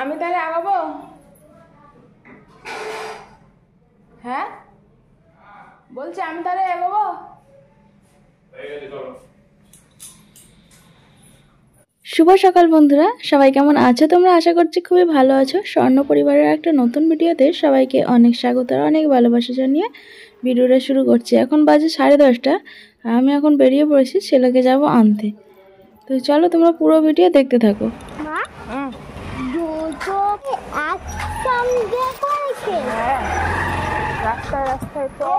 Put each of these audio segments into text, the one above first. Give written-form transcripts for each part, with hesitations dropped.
আমি তাহলে আগাবো। হ্যাঁ বলছি আমি তাহলে আগাবো। শুভ সকাল বন্ধুরা, সবাই কেমন আছো তোমরা? আশা করছি খুবই ভালো আছো। স্বর্ণ পরিবারের একটা নতুন ভিডিওতে সবাইকে অনেক স্বাগত আর অনেক ভালোবাসা জানিয়ে ভিডিওটা শুরু করছি। এখন বাজে 10:30। আমি এখন বেরিয়ে পড়েছি, ছেলেকে যাব আনতে। তো চলো তোমরা পুরো ভিডিও দেখতে থাকো। রাস্তায় রাস্তায় তো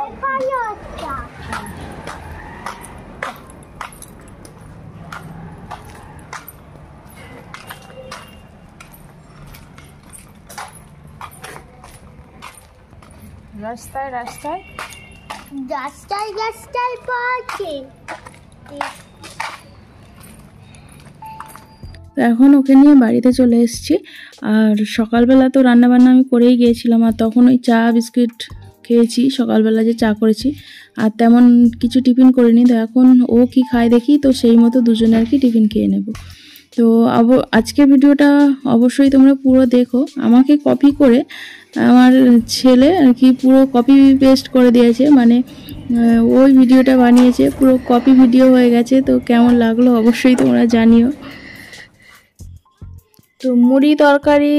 রাস্তায় রাস্তায় রাস্তায় রাস্তায় পাচ্ছে। তো এখন ওকে নিয়ে বাড়িতে চলে এসেছি। আর সকালবেলা তো রান্নাবান্না আমি করেই গিয়েছিলাম, আর তখন ওই চা বিস্কিট খেয়েছি সকালবেলা যে চা করেছি, আর তেমন কিছু টিফিন করিনি। তো এখন ও কি খায় দেখি, তো সেই মতো দুজনে আর কি টিফিন খেয়ে নেব। তো আজকে ভিডিওটা অবশ্যই তোমরা পুরো দেখো। আমাকে কপি করে আমার ছেলে আর কি পুরো কপি পেস্ট করে দিয়েছে, মানে ওই ভিডিওটা বানিয়েছে, পুরো কপি ভিডিও হয়ে গেছে। তো কেমন লাগলো অবশ্যই তোমরা জানিও। তো মুড়ি তরকারি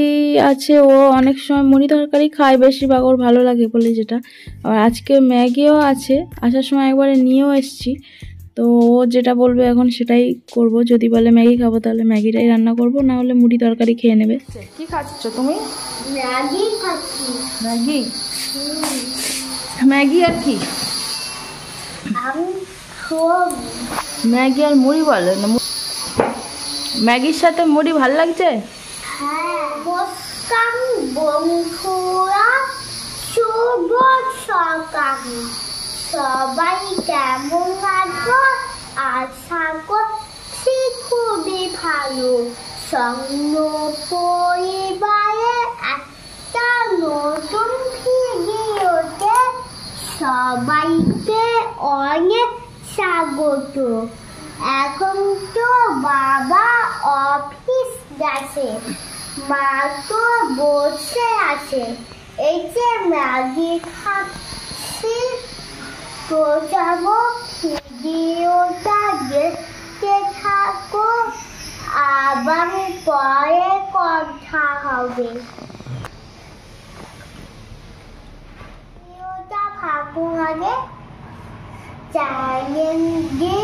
আছে, ও অনেক সময় মুড়ি তরকারি খায় বেশিরভাগ, ওর ভালো লাগে বলে যেটা। আর আজকে ম্যাগিও আছে, আসার সময় একবারে নিয়েও এসেছি। তো ও যেটা বলবে এখন সেটাই করব। যদি বলে ম্যাগি খাবো তাহলে ম্যাগিটাই রান্না করব, না হলে মুড়ি তরকারি খেয়ে নেবে। কি খাচ্ছ তুমি? ম্যাগি খাচ্ছি। ম্যাগি? ম্যাগি আর কি? আমি সব ম্যাগি আর মুড়ি বলে না? ম্যাগির সাথে মুড়ি ভাল লাগছে? হ্যাঁ। নমস্কার বন্ধুরা, শুভ সকাল। সবাই কেমন আছো? আশা করছি খুবই ভালো। স্বর্ণ পরিবারে একটা নতুন ভিডিওতে সবাইকে অনেক স্বাগত। এখন তো বাবা অফিস গেছে, মা তো বসে আছে। এই যে ম্যাগি খাচ্ছি। তো যাবো, ভিডিওটা দেখতে থাকো, আবার পরে কথা হবে। ভিডিওটা ভালো লাগে চ্যানেলটি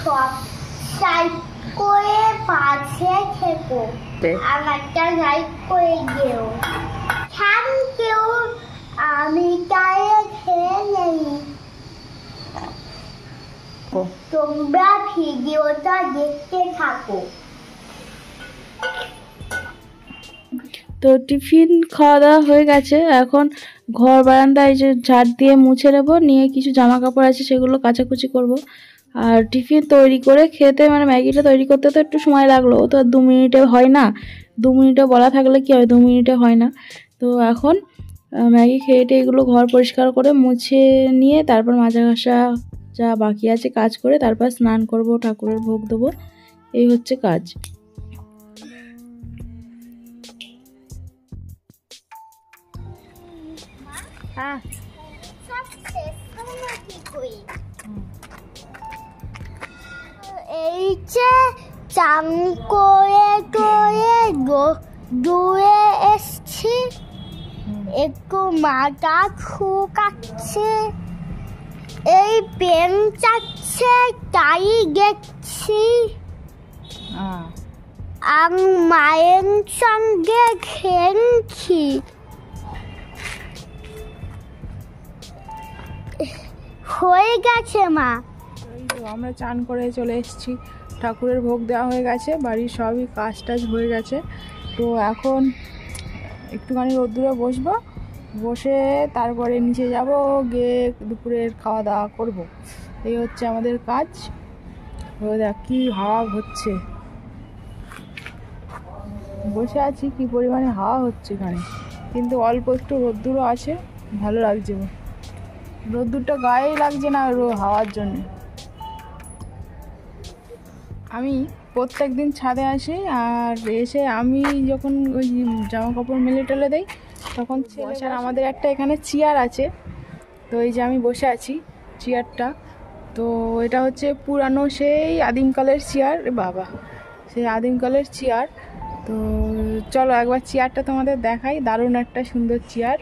সাবস্ক্রাইব করে পাশে থেকো, আর একটা লাইক করে দিও। Thank you. আমি তাই খেয়ে নেই। তোমরা ভিডিওটা দেখতে থাকো। তো টিফিন খাওয়া দাওয়া হয়ে গেছে। এখন ঘর বারান্দায় যে ঝাড় দিয়ে মুছে নেবো, নিয়ে কিছু জামা কাপড় আছে সেগুলো কাচাকুচি করব। আর টিফিন তৈরি করে খেতে, মানে ম্যাগিটা তৈরি করতে তো একটু সময় লাগলো, ও তো 2 মিনিটে হয় না। 2 মিনিটে বলা থাকলে কি হয়, 2 মিনিটে হয় না। তো এখন ম্যাগি খেয়ে এগুলো ঘর পরিষ্কার করে মুছে নিয়ে তারপর মাজা ঘষা যা বাকি আছে কাজ করে তারপর স্নান করব, ঠাকুরের ভোগ দেবো। এই হচ্ছে কাজ। হ্যাঁ এই যে চান করে করে দূরে এসছি, একটু মাথা শুকাচ্ছে, এই পেন চাচ্ছে তাই দেখছি। আর মায়ের সঙ্গে খেলছি। হয়ে গেছে মা। আমরা চান করে চলে এসেছি, ঠাকুরের ভোগ দেওয়া হয়ে গেছে, বাড়ির সবই কাজ টাজ হয়ে গেছে। তো এখন একটুখানি রোদ্দুরে বসবো, বসে তারপরে নিচে যাব, গিয়ে দুপুরের খাওয়া দাওয়া করব। এই হচ্ছে আমাদের কাজ। দেখ কি হাওয়া হচ্ছে, বসে আছি কি পরিমাণে হাওয়া হচ্ছে এখানে, কিন্তু অল্প একটু রোদ্দুরও আছে, ভালো লাগছে। রোদ্দুরটা গায়েই লাগছে না হাওয়ার জন্য। আমি প্রত্যেক দিন ছাদে আসি, আর এসে আমি যখন ওই জামা কাপড় মেলে টেলে দেই তখন বসার আমাদের একটা এখানে চেয়ার আছে। তো এই যে আমি বসে আছি চেয়ারটা, তো এটা হচ্ছে পুরানো সেই আদিমকালের চেয়ার। বাবা, সেই আদিমকালের চেয়ার। তো চলো একবার চেয়ারটা তোমাদের দেখাই, দারুণ একটা সুন্দর চেয়ার।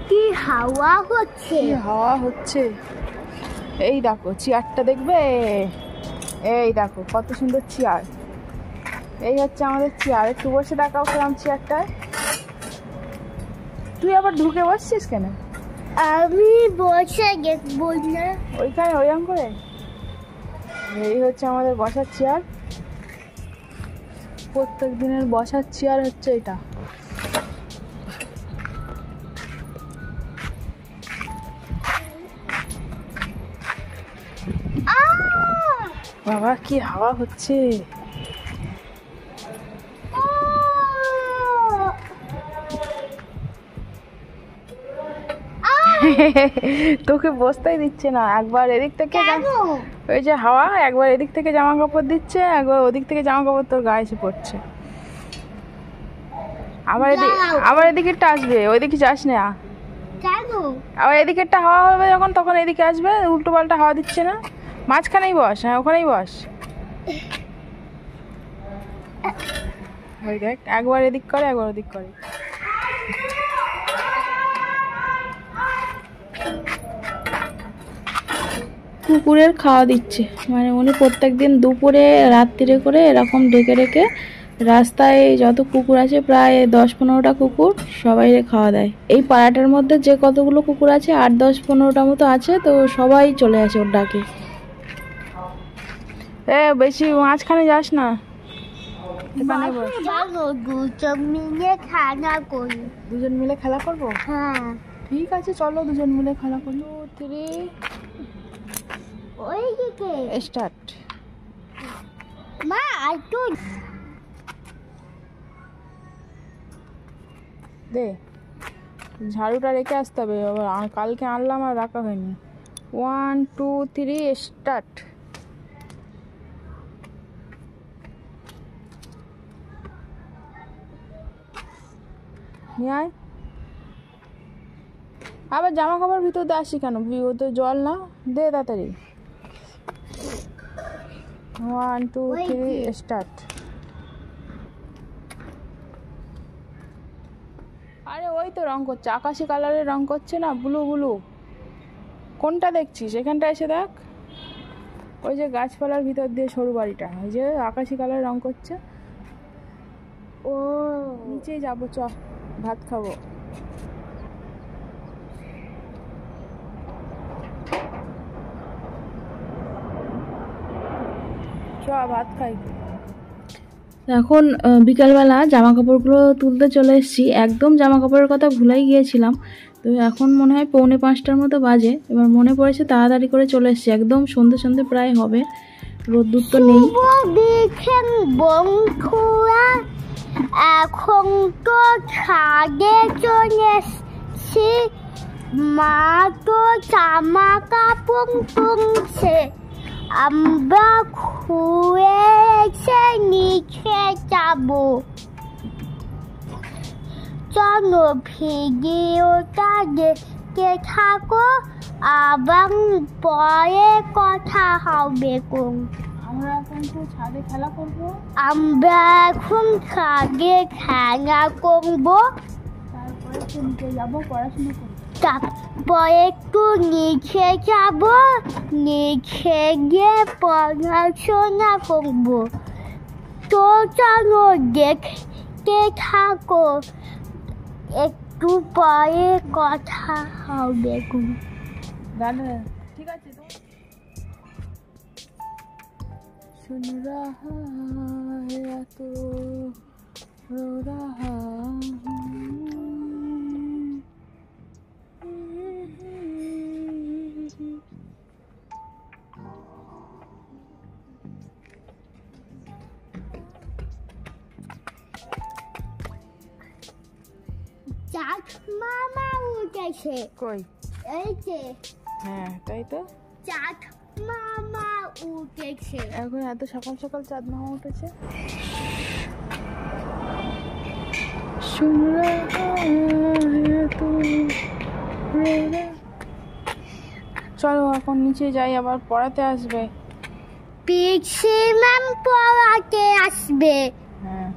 কি হাওয়া হচ্ছে, হাওয়া হচ্ছে। এই দেখো চেয়ারটা দেখবে, এই দেখো কত সুন্দর চেয়ার। এই হচ্ছে আমাদের চেয়ার। একটু বসে দেখাও কিরম চেয়ারটায়। তুই আবার ঢুকে বসছিস কেন? আমি বসে দেখবো না ওইখানে ওইরকম করে। এই হচ্ছে আমাদের বসার চেয়ার, প্রত্যেক দিনের বসার চেয়ার হচ্ছে এটা। বাবা কি হাওয়া হচ্ছে। তোকে বসতেই দিচ্ছে না, একবার এদিক থেকে ওই যে হাওয়া, একবার এদিক থেকে জামা কাপড় দিচ্ছে, একবার ওদিক থেকে জামা কাপড় তোর গায়ে এসে পড়ছে। আবার এদিকেরটা আসবে, ওইদিকে যাস না। আবার এদিকেরটা হাওয়া হবে যখন, তখন এদিকে আসবে। উল্টো পাল্টা হাওয়া দিচ্ছে না, মাঝখানেই বস। হ্যাঁ ওখানেই বস। ওই দেখ, একবার এদিক করে একবার ওদিক করে। কুকুরের খাওয়া দিচ্ছে, মানে উনি প্রত্যেকদিন দুপুরে রাত্রিরে করে এরকম ডেকে ডেকে রাস্তায় যত কুকুর আছে প্রায় 10-15টা কুকুর সবাই খাওয়া দেয়। এই পাড়াটার মধ্যে যে কতগুলো কুকুর আছে 8-10-15টা মতো আছে, তো সবাই চলে আসে ওর ডাকে। বেশি মাঝখানে যাস না। দুজন মিলে খেলা করি। দুজন মিলে খেলা করবো? হ্যাঁ ঠিক আছে, চলো দুজন মিলে খেলা করি। 2 3 ওই দিকে স্টার্ট। মা একটু দে, ঝাড়ুটা রেখে আসতে হবে। কালকে আনলাম আর রাখা হয়নি। 1 2 3 স্টার্ট। নিয়ে আয়। আবার জামা কাপড় ভিতর দিয়ে আসি কেন? তো জল না, দে তাড়াতাড়ি। 1 2 3 স্টার্ট। আরে ওই তো রং করছে, আকাশি কালারের রং করছে না, ব্লু ব্লু। কোনটা দেখছিস? এখানটা এসে দেখ, ওই যে গাছপালার ভিতর দিয়ে সরু বাড়িটা, ওই যে আকাশি কালার রং করছে। ও নিচেই যাবো, চ ভাত খাবো। চ ভাত খাই। এখন বিকালবেলা জামা কাপড়গুলো তুলতে চলে এসেছি। একদম জামা কাপড়ের কথা ভুলেই গিয়েছিলাম। তো এখন মনে হয় 4:45টার মতো বাজে। এবার মনে পড়েছে তাড়াতাড়ি করে চলে এসেছি, একদম সন্ধে সন্ধে প্রায় হবে, রোদ্দুর তো নেই। দেখেন বন্ধুরা, এখন তো ছাদে চলে এসেছি। মা তো জামা কাপড় তুলছে, আমরা খুঁয়ে এসে নিচে যাব। চলো ভিডিওটা দেখতে থাকো, আবার পরে কথা হবে। আমরা এখন তো ছাদে খেলা করবো। আমরা এখন ছাদে খেলা করব, তারপরে তো নিচে যাবো পড়াশোনা করবো। তারপরে একটু নিচে যাব, নিচে গিয়ে পড়াশোনা করব। তো চলো দেখতে থাকো, একটু পরে কথা হবে। দাদা ঠিক আছে তো। सुन रहा है या तो रो रहा চাঁদ মামা উঠেছে। কই? এই যে হ্যাঁ তাই তো। চাঁদ উঠেছে। এখন এত সকাল সকাল চাঁদ মামা উঠেছে। চলো এখন নিচে যাই, আবার পড়াতে আসবে। পিসি ম্যাম পড়াতে আসবে। হ্যাঁ,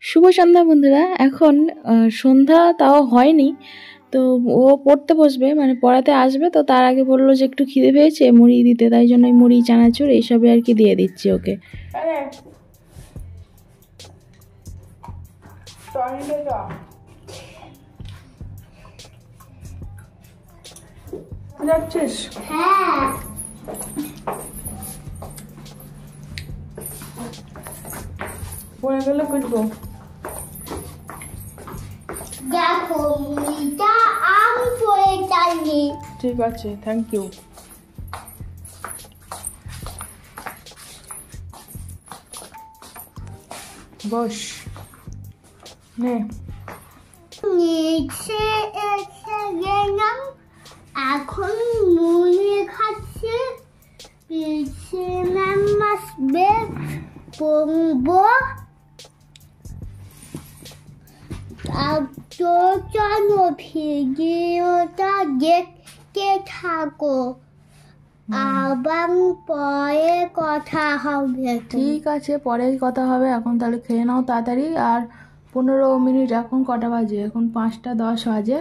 শুভ সন্ধ্যা বন্ধুরা। এখন সন্ধ্যা তাও হয়নি, তো ও পড়তে বসবে, মানে পড়াতে আসবে। তো তার আগে বললো যে একটু খিদে পেয়েছে মুড়ি দিতে, তাই জন্য মুড়ি চানাচুর এইসবই আর কি দিয়ে দিচ্ছি ওকে। যাচ্ছিস? হ্যাঁ, পড়ে গেলে পিটবো। দেখো মুড়িটা আমি পড়ে যাইনি। ঠিক আছে, থ্যাংক ইউ। বস, নে। নিচে এসে গেলাম, এখন মুড়ি খাচ্ছি। পিসি ম্যাম আসবে, পড়বো। তো চলো ভিডিওটা দেখতে থাকো, আবার পরে কথা হবে। ঠিক আছে, পরেই কথা হবে। এখন তাহলে খেয়ে নাও তাড়াতাড়ি। আর 15 মিনিট, এখন কটা বাজে? এখন 5টা 10 বাজে।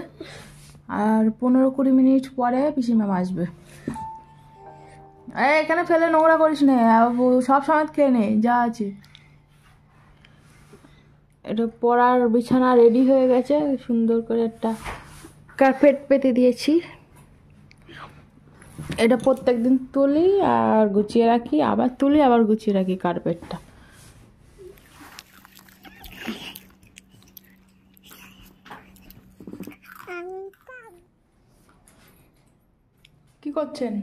আর 15-20 মিনিট পরে পিসি ম্যাম আসবে। এখানে ফেলে নোংরা করিস না, সব সময় খেয়ে নে যা আছে। এটা পড়ার বিছানা রেডি হয়ে গেছে, সুন্দর করে একটা কার্পেট পেতে দিয়েছি। এটা প্রত্যেকদিন তুলি আর গুছিয়ে রাখি, আবার তুলি আবার গুছিয়ে রাখি কার্পেটটা। কি করছেন?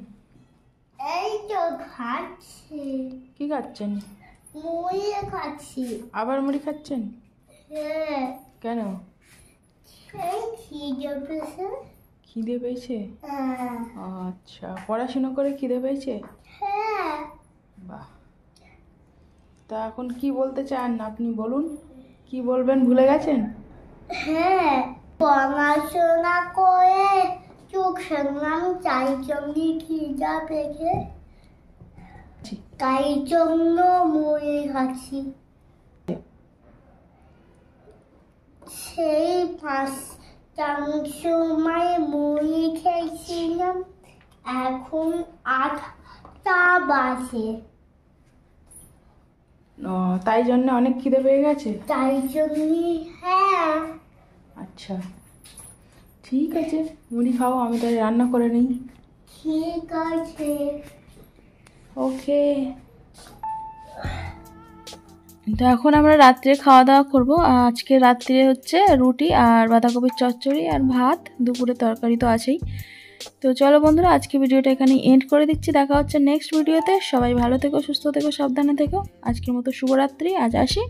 এই তো খাচ্ছি, কি খাচ্ছেন? মুড়ি খাচ্ছি। আবার মুড়ি খাচ্ছেন? হ্যাঁ, কেন? এই খিদে পেয়েছে। খিদে পেয়েছে? হ্যাঁ, আচ্ছা, পড়াশোনা করে খিদে পেয়েছে? হ্যাঁ, বাহ। তা এখন কি বলতে চান আপনি? বলুন, কি বলবেন, ভুলে গেছেন? হ্যাঁ, পড়াশোনা করে চোখ সামলাম, তাই জন্য খিদা পেয়েছে, তাই জন্য মুড়ি খাচ্ছি। সেই 5টার সময় মুড়ি খেয়েছিলাম, এখন 8টা বাজে, ও, তাই জন্য অনেক খিদে পেয়ে গেছে? তাই জন্য। হ্যাঁ, আচ্ছা, ঠিক আছে, মুড়ি খাও, আমি তাহলে রান্না করে নিই। ঠিক আছে। ওকে। তো এখন আমরা রাত্রে খাওয়া দাওয়া করবো। আজকে রাত্রে হচ্ছে রুটি আর বাঁধাকপির চচ্চড়ি আর ভাত, দুপুরে তরকারি তো আছেই। তো চলো বন্ধুরা, আজকে ভিডিওটা এখানে এন্ড করে দিচ্ছি। দেখা হচ্ছে নেক্সট ভিডিওতে। সবাই ভালো থেকো, সুস্থ থেকো, সাবধানে থেকো। আজকের মতো শুভরাত্রি, আজ আসি।